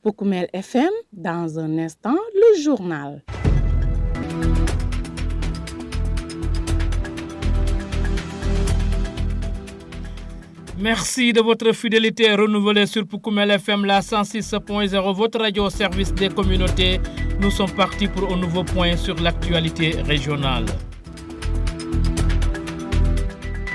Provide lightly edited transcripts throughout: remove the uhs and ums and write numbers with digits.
Poukoumel FM, dans un instant, le journal. Merci de votre fidélité renouvelée sur Poukoumel FM, la 106.0, votre radio au service des communautés. Nous sommes partis pour un nouveau point sur l'actualité régionale.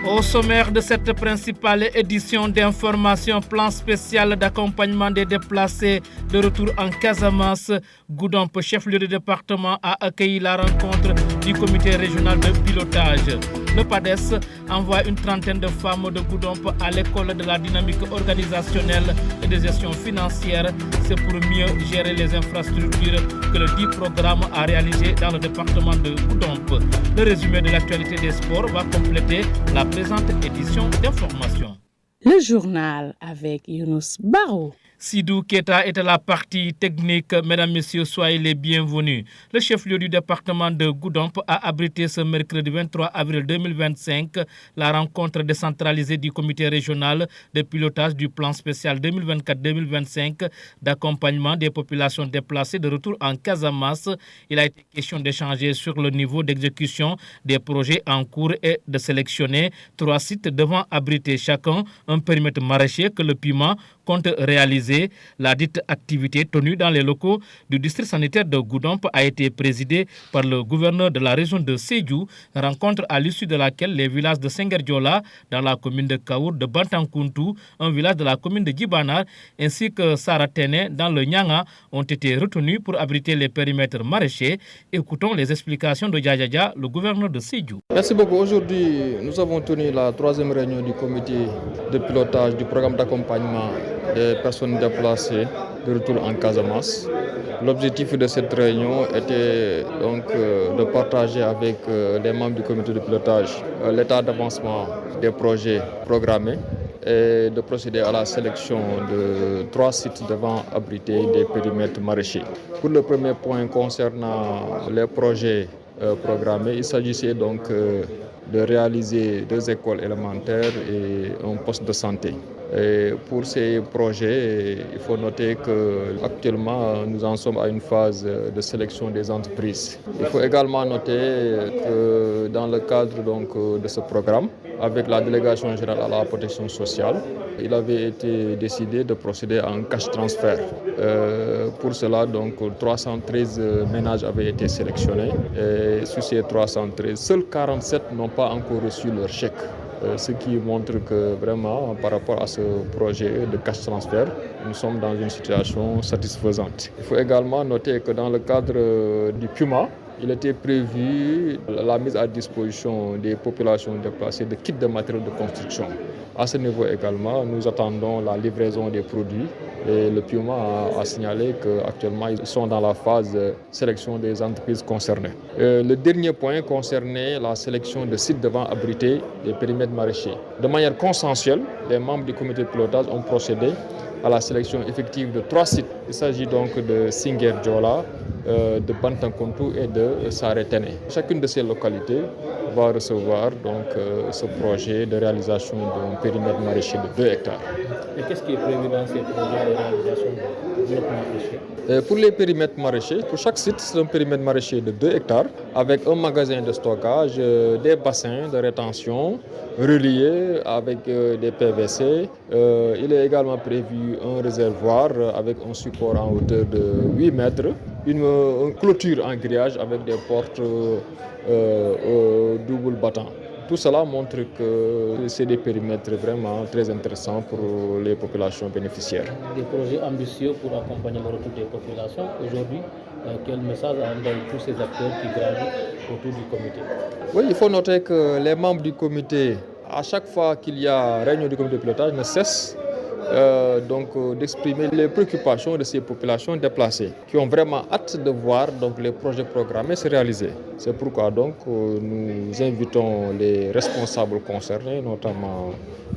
Au sommaire de cette principale édition d'information, plan spécial d'accompagnement des déplacés de retour en Casamance, Goudomp, chef-lieu de département, a accueilli la rencontre du comité régional de pilotage. Le PADES envoie une trentaine de femmes de Goudomp à l'école de la dynamique organisationnelle et de gestion financière. C'est pour mieux gérer les infrastructures que le dit programme a réalisé dans le département de Goudomp. Le résumé de l'actualité des sports va compléter la présente édition d'information. Le journal avec Younous Barou. Sidou Keita est à la partie technique. Mesdames, Messieurs, soyez les bienvenus. Le chef-lieu du département de Goudomp a abrité ce mercredi 23 avril 2025 la rencontre décentralisée du comité régional de pilotage du plan spécial 2024-2025 d'accompagnement des populations déplacées de retour en Casamance. Il a été question d'échanger sur le niveau d'exécution des projets en cours et de sélectionner 3 sites devant abriter chacun un périmètre maraîcher que le piment compte réaliser. La dite activité tenue dans les locaux du district sanitaire de Goudomp a été présidée par le gouverneur de la région de Sédhiou, rencontre à l'issue de laquelle les villages de Sengherdiola dans la commune de Kaour, de Bantankountou, un village de la commune de Djibanar, ainsi que Saratene dans le Nyanga ont été retenus pour abriter les périmètres maraîchers. Écoutons les explications de Djadjaja, le gouverneur de Sédhiou. Merci beaucoup. Aujourd'hui, nous avons tenu la 3e réunion du comité de pilotage du programme d'accompagnement des personnes déplacées de retour en Casamance. L'objectif de cette réunion était donc de partager avec les membres du comité de pilotage l'état d'avancement des projets programmés et de procéder à la sélection de 3 sites devant abriter des périmètres maraîchers. Pour le premier point concernant les projets programmés, il s'agissait donc de réaliser 2 écoles élémentaires et un poste de santé. Et pour ces projets, il faut noter qu'actuellement, nous en sommes à une phase de sélection des entreprises. Il faut également noter que dans le cadre donc, de ce programme, avec la délégation générale à la protection sociale, il avait été décidé de procéder à un cash transfert. Pour cela, donc, 313 ménages avaient été sélectionnés. Et sur ces 313, seuls 47 n'ont pas encore reçu leur chèque. Ce qui montre que vraiment, par rapport à ce projet de cash transfert, nous sommes dans une situation satisfaisante. Il faut également noter que dans le cadre du PUMA, il était prévu la mise à disposition des populations déplacées de kits de matériaux de construction. À ce niveau également, nous attendons la livraison des produits et le PUMA a signalé qu'actuellement ils sont dans la phase de sélection des entreprises concernées. Le dernier point concernait la sélection de sites devant abriter des périmètres maraîchers. De manière consensuelle, les membres du comité de pilotage ont procédé à la sélection effective de 3 sites. Il s'agit donc de Sengherdiola, de Bantankountou et de Saretene. Chacune de ces localités va recevoir donc ce projet de réalisation d'un périmètre maraîcher de 2 hectares. Et qu'est-ce qui est prévu dans ces projets de réalisation de développement maraîcher? Pour les périmètres maraîchers, pour chaque site, c'est un périmètre maraîcher de 2 hectares avec un magasin de stockage, des bassins de rétention reliés avec des PVC. Il est également prévu un réservoir avec un support en hauteur de 8 mètres, une clôture en grillage avec des portes double battant. Tout cela montre que c'est des périmètres vraiment très intéressants pour les populations bénéficiaires. Des projets ambitieux pour accompagner le retour des populations. Aujourd'hui, quel message envoient tous ces acteurs qui gravitent autour du comité? Oui, il faut noter que les membres du comité, à chaque fois qu'il y a réunion du comité de pilotage, ne cessent d'exprimer les préoccupations de ces populations déplacées qui ont vraiment hâte de voir donc, les projets programmés se réaliser. C'est pourquoi donc, nous invitons les responsables concernés, notamment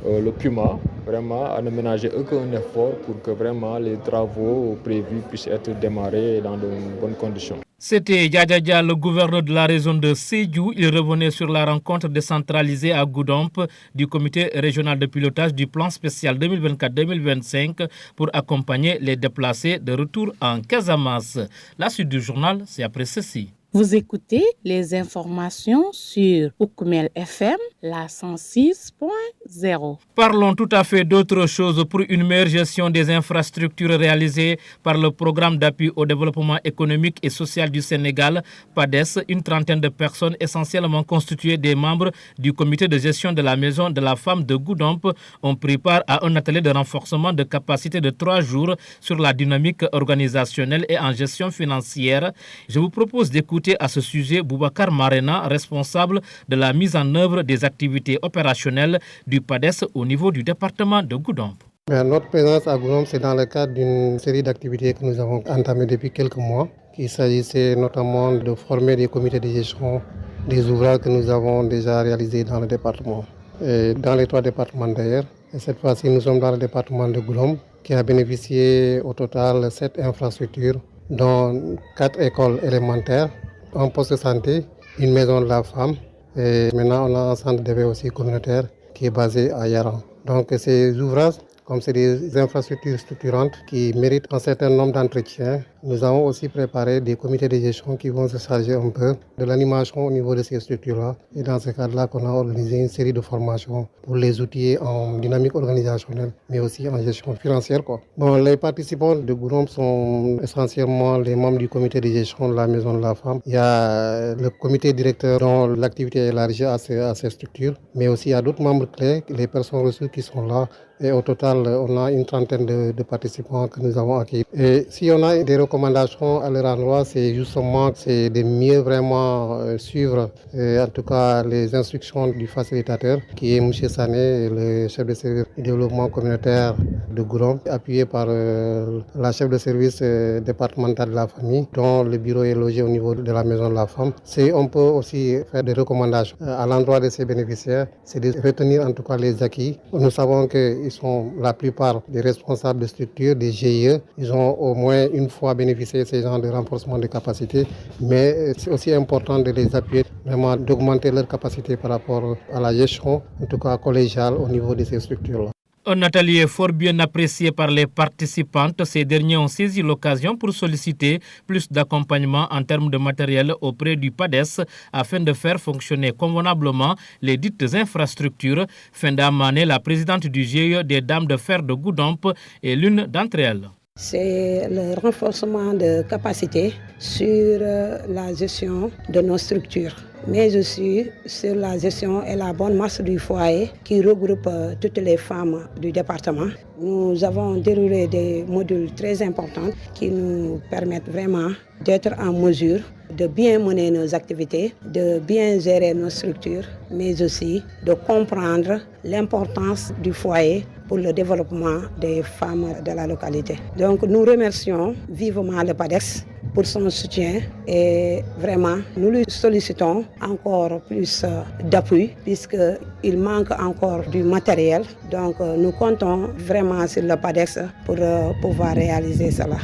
le PUMA, vraiment à ne ménager aucun effort pour que vraiment les travaux prévus puissent être démarrés dans de bonnes conditions. C'était Djadja, le gouverneur de la région de Sédhiou. Il revenait sur la rencontre décentralisée à Goudomp du comité régional de pilotage du plan spécial 2024-2025 pour accompagner les déplacés de retour en Casamance. La suite du journal, c'est après ceci. Vous écoutez les informations sur Oukoumel FM, la 106.0. Parlons tout à fait d'autre chose pour une meilleure gestion des infrastructures réalisées par le programme d'appui au développement économique et social du Sénégal, PADES. Une trentaine de personnes essentiellement constituées des membres du comité de gestion de la maison de la femme de Goudomp ont pris part à un atelier de renforcement de capacité de 3 jours sur la dynamique organisationnelle et en gestion financière. Je vous propose d'écouter à ce sujet Boubacar Marena, responsable de la mise en œuvre des activités opérationnelles du PADES au niveau du département de Goudomp. Notre présence à Goudomp, c'est dans le cadre d'une série d'activités que nous avons entamées depuis quelques mois. Il s'agissait notamment de former des comités de gestion des ouvrages que nous avons déjà réalisés dans le département. Et dans les 3 départements d'ailleurs. Et cette fois-ci, nous sommes dans le département de Goudomp qui a bénéficié au total 7 infrastructures, dont 4 écoles élémentaires, un poste de santé, une maison de la femme et maintenant on a un centre d'éveil aussi communautaire qui est basé à Yaran. Donc ces ouvrages, comme c'est des infrastructures structurantes qui méritent un certain nombre d'entretiens, nous avons aussi préparé des comités de gestion qui vont se charger un peu de l'animation au niveau de ces structures-là. Et dans ce cadre-là, qu'on a organisé une série de formations pour les outils en dynamique organisationnelle, mais aussi en gestion financière. Bon, les participants de Goudomp sont essentiellement les membres du comité de gestion de la maison de la femme. Il y a le comité directeur dont l'activité est élargie à ces structures, mais aussi il y a d'autres membres clés, les personnes ressources qui sont là. Et au total, on a une trentaine de participants que nous avons accueillis. Et si on a des recommandations à leur endroit, c'est justement de mieux vraiment suivre en tout cas les instructions du facilitateur qui est M. Sané, le chef de service du développement communautaire de Goudomp, appuyé par la chef de service départemental de la famille, dont le bureau est logé au niveau de la maison de la femme. On peut aussi faire des recommandations à l'endroit de ces bénéficiaires, c'est de retenir en tout cas les acquis. Nous savons qu'ils sont la plupart des responsables de structures, des GIE. Ils ont au moins une fois bénéficié de ces genres de renforcement de capacité, mais c'est aussi important de les appuyer, vraiment d'augmenter leur capacité par rapport à la gestion, en tout cas collégiale au niveau de ces structures-là. Un atelier fort bien apprécié par les participantes. Ces derniers ont saisi l'occasion pour solliciter plus d'accompagnement en termes de matériel auprès du PADES afin de faire fonctionner convenablement les dites infrastructures. Fenda Mané, la présidente du GIE des Dames de Fer de Goudomp, est l'une d'entre elles. C'est le renforcement de capacité sur la gestion de nos structures, mais aussi sur la gestion et la bonne marche du foyer qui regroupe toutes les femmes du département. Nous avons déroulé des modules très importants qui nous permettent vraiment d'être en mesure de bien mener nos activités, de bien gérer nos structures, mais aussi de comprendre l'importance du foyer pour le développement des femmes de la localité. Donc nous remercions vivement le PADES pour son soutien et vraiment nous lui sollicitons encore plus d'appui puisqu'il manque encore du matériel. Donc nous comptons vraiment sur le PADES pour pouvoir réaliser cela.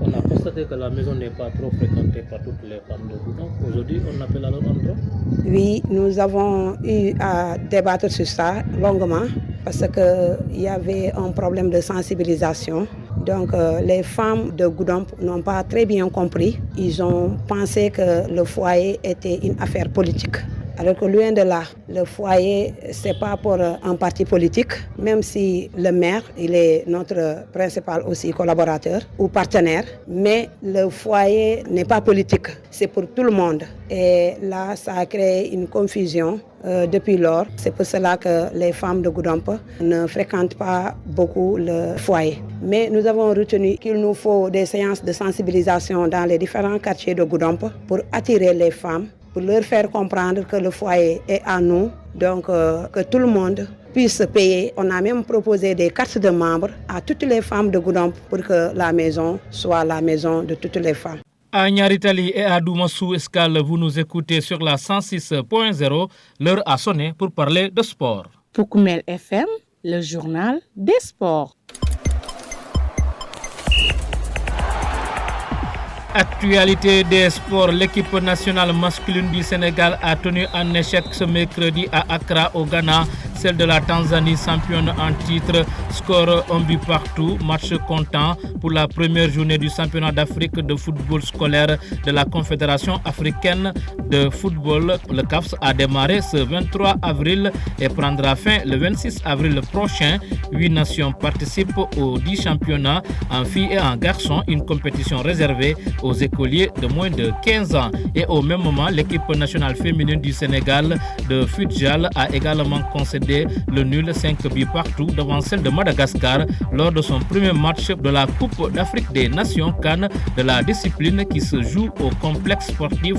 On a constaté que la maison n'est pas trop fréquentée par toutes les femmes de Goudomp. Aujourd'hui, on appelle à leur endroit. Oui, nous avons eu à débattre sur ça longuement parce qu'il y avait un problème de sensibilisation. Donc les femmes de Goudomp n'ont pas très bien compris. Ils ont pensé que le foyer était une affaire politique. Alors que loin de là, le foyer, ce n'est pas pour un parti politique, même si le maire, il est notre principal aussi collaborateur ou partenaire, mais le foyer n'est pas politique, c'est pour tout le monde. Et là, ça a créé une confusion depuis lors. C'est pour cela que les femmes de Goudomp ne fréquentent pas beaucoup le foyer. Mais nous avons retenu qu'il nous faut des séances de sensibilisation dans les différents quartiers de Goudomp pour attirer les femmes, pour leur faire comprendre que le foyer est à nous, donc que tout le monde puissent se payer. On a même proposé des cartes de membres à toutes les femmes de Goudomp pour que la maison soit la maison de toutes les femmes. À Niaritali et à Doumassou Escale, vous nous écoutez sur la 106.0. L'heure a sonné pour parler de sport. Poukoumel FM, le journal des sports. Actualité des sports, l'équipe nationale masculine du Sénégal a tenu en échec ce mercredi à Accra au Ghana, celle de la Tanzanie championne en titre, score 1 but partout, match comptant pour la première journée du championnat d'Afrique de football scolaire de la Confédération africaine de football. Le CAFS a démarré ce 23 avril et prendra fin le 26 avril prochain. 8 nations participent aux 10 championnats en filles et en garçons, une compétition réservée aux écoliers de moins de 15 ans. Et au même moment, l'équipe nationale féminine du Sénégal de futsal a également concédé le nul 5 buts partout devant celle de Madagascar lors de son premier match de la Coupe d'Afrique des Nations CAN de la discipline qui se joue au complexe sportif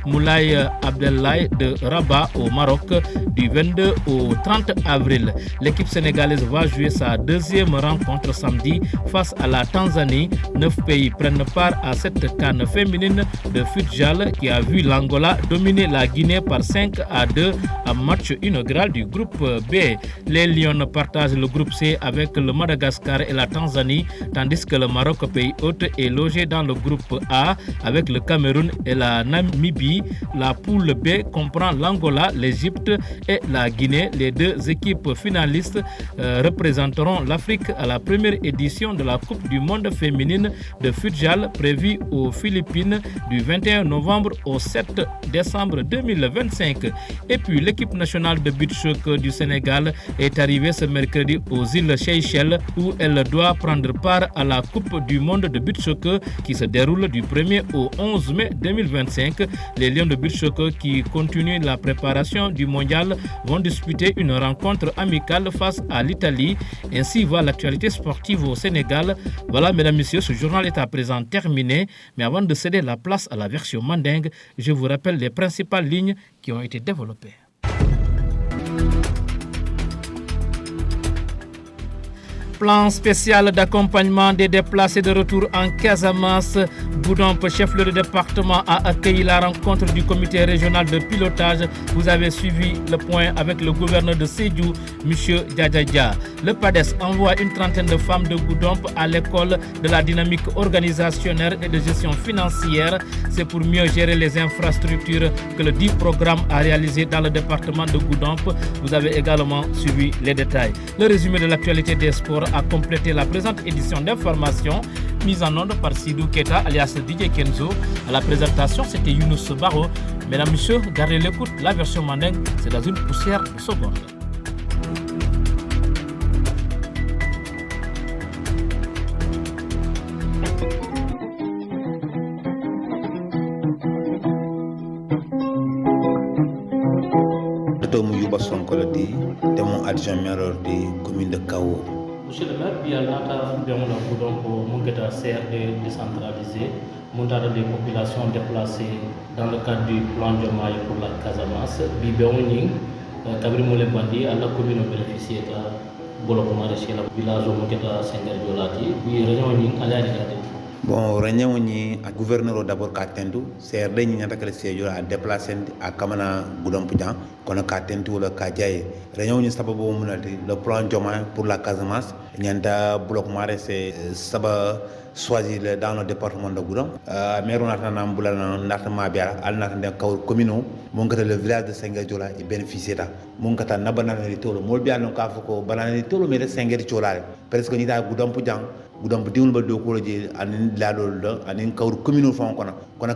Moulay Abdellah de Rabat au Maroc du 22 au 30 avril. L'équipe sénégalaise va jouer sa deuxième rencontre samedi face à la Tanzanie. 9 pays prennent part à cette CAN féminine de futsal qui a vu l'Angola dominer la Guinée par 5-2 en match inaugural du groupe B. Les Lions partagent le groupe C avec le Madagascar et la Tanzanie, tandis que le Maroc, pays hôte, est logé dans le groupe A avec le Cameroun et la Namibie. La poule B comprend l'Angola, l'Égypte et la Guinée. Les deux équipes finalistes représenteront l'Afrique à la première édition de la Coupe du monde féminine de futsal prévue aux Philippines du 21 novembre au 7 décembre 2025. Et puis l'équipe nationale de beach soccer du Sénégal est arrivée ce mercredi aux îles Seychelles où elle doit prendre part à la Coupe du monde de beach soccer qui se déroule du 1er au 11 mai 2025. Les Lions de beach soccer qui continuent la préparation du mondial vont disputer une rencontre amicale face à l'Italie. Ainsi va l'actualité sportive au Sénégal. Voilà, mesdames, messieurs, ce journal est à présent terminé. Mais avant de céder la place à la version mandingue, je vous rappelle les principales lignes qui ont été développées. Plan spécial d'accompagnement des déplacés de retour en Casamance. Goudomp, chef-lieu de département, a accueilli la rencontre du comité régional de pilotage. Vous avez suivi le point avec le gouverneur de Sédhiou, M. Djadjadja. Le PADES envoie une trentaine de femmes de Goudomp à l'école de la dynamique organisationnelle et de gestion financière. C'est pour mieux gérer les infrastructures que le dit programme a réalisé dans le département de Goudomp. Vous avez également suivi les détails. Le résumé de l'actualité des sports a complété la présente édition d'information mise en onde par Sidou Keta alias DJ Kenzo. À la présentation, c'était Younous Baro. Mesdames, Messieurs, gardez l'écoute. La version mandingue, c'est dans une poussière de seconde. Adjoint maire de commune de Kao. Monsieur le maire, il y a l'ata de Goudomp pour Mungeta CRD décentralisé, montant des populations déplacées dans le cadre du plan de maille pour la Casamance, Bibéoning, Kabrimole Bandi, à la commune bénéficiaire de Bolokoma chez le village de Mungeta Sengerdiolati, puis Réunion à la Bon, réunion ni a gouverneur d'abord Katendu, CRD ni ñata kala séjo a déplacer à Kamana Goudomp Dian, kono Katendu le Kadjaye. Réunion ni sababu munati le plan Joma pour la Casamance, ñanta bloc maré c'est saba choisi dans le département de Goudomp. Maire on a mbulana natama biara al natande kawr commune mon le village de Sengerjola est bénéficiaire. Mon kata na banana ni tolo mol biya non ka foko banana ni tolo mais Sengerjola presque ni da Goudomp Dian Goudomp diwul ba do ko je anin ladol do anin kawr commune fon kono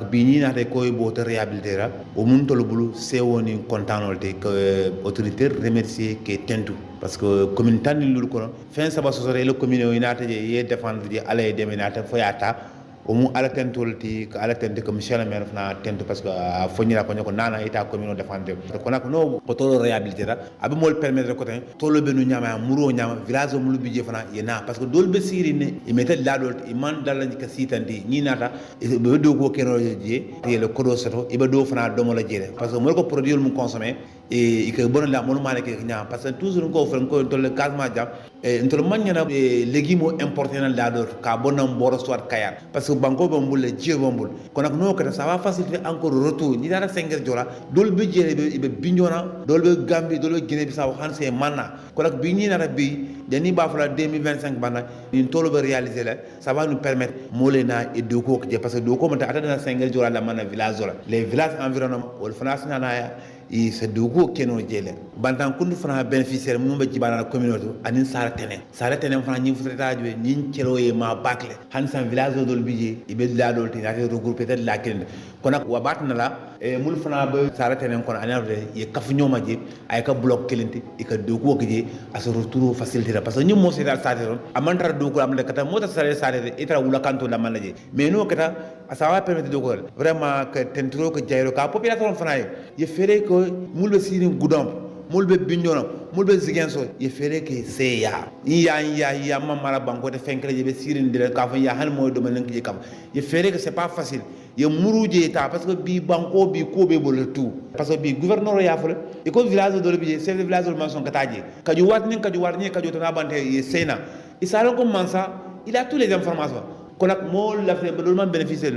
bi ni na tay koy bo te réhabiliter o mun tolo bulu sewoni contanolté que autorité remercier que tentu parce que commune tan lul ko fin saba sosore le commune o inata je ye défendre di ala e demenata foyata o mu ala tentolti ko ala tente ko monsieur le maire na tento parce que fognira ko nyako nana eta commune défendre ko nak no ko tolo réhabiliter abi mol permettre ko tan tolo be nu nyama muro nyama village mu lubi je fana yena parce que dol be siri ne e metel ladol e man dal ka sitandi ni nata be do ko keno je te le kodo soto e be do fana do mo la jere parce que mo ko produire mu consommer e que bon la mon mane ke nya parce que toujours ko fen ko to le calma jam e to manyana legimo important la do ka bonam boro soit kayar parce que banko be mbul je bombul kono no ka ça va faciliter encore retour ni dara 5 heures jola dol be jere be bignona dol be gambi dol be guinée bissau han c'est manna kono bi ni na bi deni ba fala 2025 bana ni tolo be réaliser là ça va nous permettre molena et doko parce que doko mata atana 5 heures jola la manna village jola les villages environnement wol fana na ya i se dugo keno jele bantan kundu fana bénéficiaire mum be jibana communauté anin sara tenen fana ñi futata jwe ñi celo e ma bakle han san village dol bije ibe la dol te yake regrouper peut-être la kende kona wa batna la e mul fana be sara tenen kono anade ye kaf ñoma je ay ka bloc kelenti e ka dugo je aso retour facilité parce que ñum mo sédal sate ron amantar dugo am de kata mota sare itra wula kanto la manaje mais no kata ça va permettre de vraiment que tentro que jairo ka population fana ye fere ko mulbe sirin gudam mulbe bignona mulbe zigenso ye fere ke seya ya mamara banko de fenkre je be sirin de ka fa ya han mo do men ke kam ye fere que c'est pas facile ye muruje ta parce que bi banko bi ko be bol tout parce que bi gouverneur ya fole e ko village do bi chef de village man son kataje kaju watni kaju to na bante ye sena isalo ko mansa il a toutes les informations konak mo la fe do man bénéficier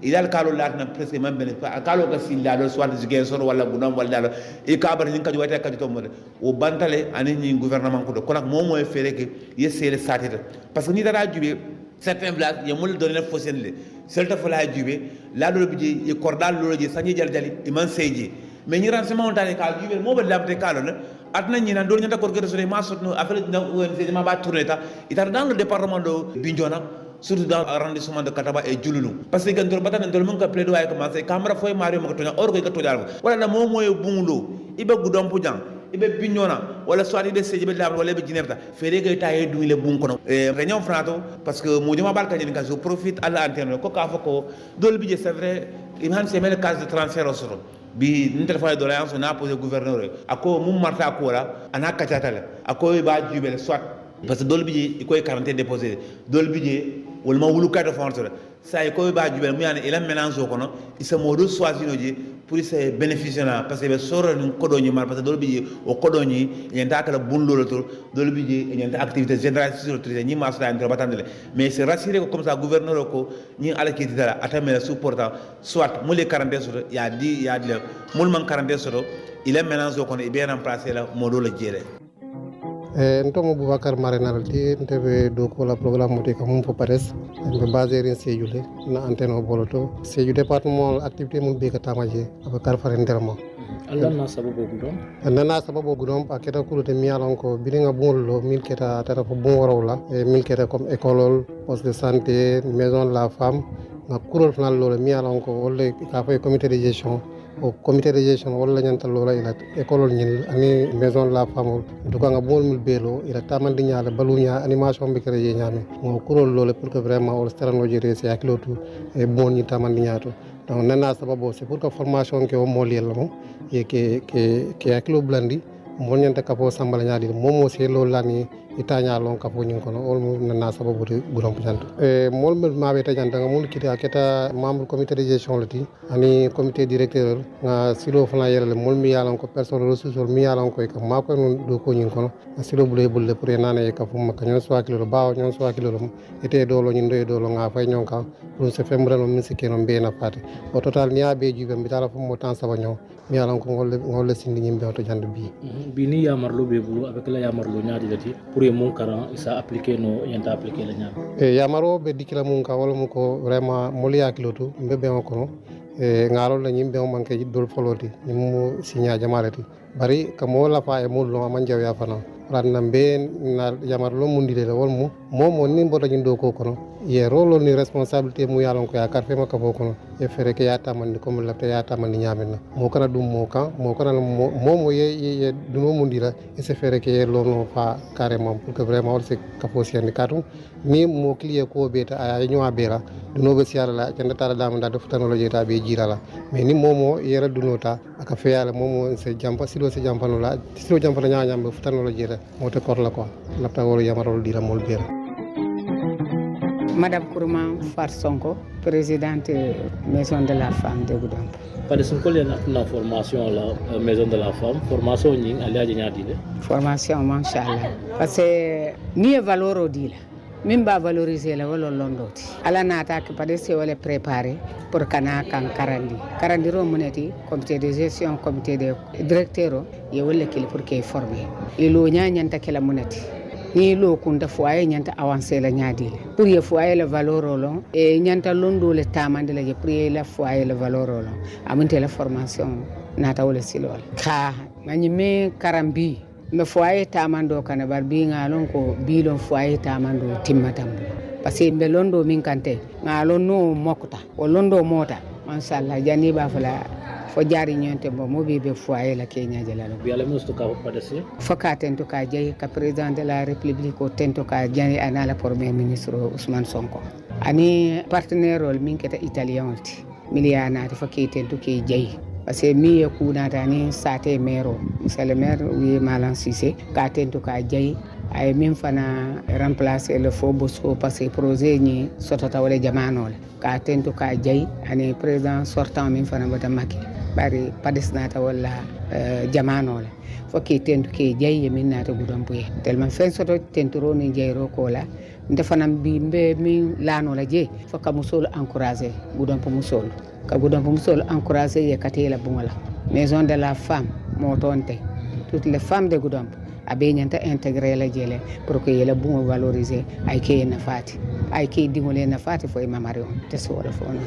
il a le calo latna presque même bénéficier calo ka silla do soit jigen sor wala gudam wala e ka bar ni kaju wata kaju to mo o bantale ani ni gouvernement ko do konak mo moy fere ke yesere satete parce que ni dara jube certains villages ye mo donner fosen le selta fala jube la do bi e cordal lo je sanji jali iman seji mais ni renseignement on tane ka jube mo be lamte kalo na atna ni na do nyata ko gere ma sotno affaire na ONG ma ba tourner ta itar dans le département de Bignona surtout dans l'arrondissement de Kataba et Djouloulou parce que gantol batana ndol mon ka plaido ay commencé camera foy mario mo to or ko to dal wala na mo moy bungulo ibe gudom pujan ibe Bignona wala soit ide seje be dal wala be jinerta fere ke taye dumile bun kono réunion frato parce que mo joma balka ni ka je profite à l'antenne ko ka fako dol bi c'est vrai il han c'est le cas de transfert au soro bi une téléphone de doléance on a posé gouverneur ako mum marta ko la ana kacatale ako ba jubel soit parce que dol bi ikoy quarantaine déposé dol bi wol ma wulu kayto fonto sa ikoy ba jubel mu yana ila mélange ko no isa modo choisino je pour se bénéficier na parce que be soro ni kodoni mal parce que dol bi o kodoni yenta kala bunlo to dol bi yenta activité générale sur le ni masla entre batandele mais c'est rassuré comme ça gouverneur ko ni ala ki titala atame supportant soit mo les quarantaine sur ya di mul man quarantaine sur il est mélange ko no bien remplacer la modo le jere ntomo Boubacar Marenalti ntebe do ko la programme moti ko mum pares be basé rin Sédhiou na antenne boloto Sédhiou département activité mum be ka tamaje abakar farenderma Allah sababu gudom nana sababu gudom aketa kulute miyalon ko bilinga bungolo mil keta tata ko bungorola e mil keta comme école poste de santé maison de la femme na kurol fnal lolo miyalon ko wolle ka fay comité de gestion au comité de gestion wala nyanta lola ila école ñil ani maison de la femme duka nga bol mul belo ila tamandi nyaala balunya animation be créé ñami mo kurol lolo pour que vraiment on strano jere c'est aklotu e bon ñi tamandi ñaato donc nana sababu c'est pour que formation ke o moliel mo e ke aklo blandi mo nyanta kapo sambala nyaadi momo c'est lolo lani itanya lon kapo ñing kono ol mo nana sababu de burom janto e mol ma be tajanta nga mun kiti aketa membre comité de gestion lati ani comité directeur nga silo fana yerale mol mi yalan ko personne ressource mi yalan ko ka ma ko non do ko ñing kono silo bulé bulé pour nana e ka fu makka ñon so kilo baaw ñon so kilo ete do lo ñin do lo nga fay ñon ka pour se fembre no mi sikeno be na fati au total niya be jube mi tala fu mo tan saba ñon mi yalan ko ngol sindi ñimbe to jande bi ni yamarlo be bulu avec la yamarlo ñaadi lati pour mon karan isa appliquer no yanta appliquer la ñam e yamaro be dikila mun ka wala mun ko vraiment moliya kilotu mbebe on kono e ngalo la ñimbe on manke dol foloti ñimu signa jamalati bari ka mo la fa e mo lo man jaw ya fana ranna be na yamarlo mundile la wol mu momo ni mboto ñindo ko kono ye rolo ni responsabilité mu yalon ko ya karfe makka fo kono e fere ke ya tamandi comme la ya tamandi ñamena mo kana dum mo kana momo ye duno mundira e se fere ke lo no fa carrément pour que vraiment on se kafo siendi katu ni mo client ko beta ay ñwa bela duno be siara la cende tala dam da def technologie ta be jirala mais ni momo yera duno ta aka fe yala momo se jampa silo se jampa no la silo jampa nya nyam be technologie ta mo te kor la quoi la ta wolo yamarol dira mol bera Madame Kourouman Farsonko, présidente Maison de la Femme de Goudomp. Parce que la formation la Maison de la Femme, formation ni aliaji nyadile. Formation machallah. Parce que ni valeur odila. Min ba valoriser la wala londoti. Ala na attaque pas de se wala préparer pour kana kan karandi. Karandi ro moneti comité de gestion, comité de directeur ye wala kili pour que former. Ilo nyanta kala moneti. Ni lo kunda foyer nyanta avancer la nyadile. Pour ye foyer la valeur rolon et nyanta londo le tamande la ye pour la foyer la valeur rolon. Amunte la formation nata wala silol. Ka manyime karambi me foyer tamando kana bar bi ngalon ko bilon foyer tamando timmatambo parce que be londo min kante ngalon no mokta o londo mota mashallah jani ba fala fo jari nyonte bo mo be foyer la Kenya jalalo bi ala musto ka padesi foka tento ka jey ka président de la république ko tento ka jani anala premier ministre Ousmane Sonko ani partenaire rol min keta italien ulti miliana ta fakki tento ke jey parce que mi ye kunata ni sate mero monsieur le maire wi Malan Cissé ka tento ka jey ay min fana remplacer le faux bosso parce que projet ni sotata wala jamano ka tento ka jey ani président sortant min fana bata Macky bari padesnata wala jamano la fokki tento ke jey min nata Goudomp ye tellement fen soto tentoro ni jeyro ko la ndefanam bi mbe min lano la je fokka musol encourager Goudomp musol ka Goudomp musol encourager ye katela bungola Maison de la Femme motonte toutes les femmes de Goudomp abe nyanta intégrer la jele pour que yela bungo valoriser ay ke na fati ay ke dingole na fati fo mamari on te so wala fo non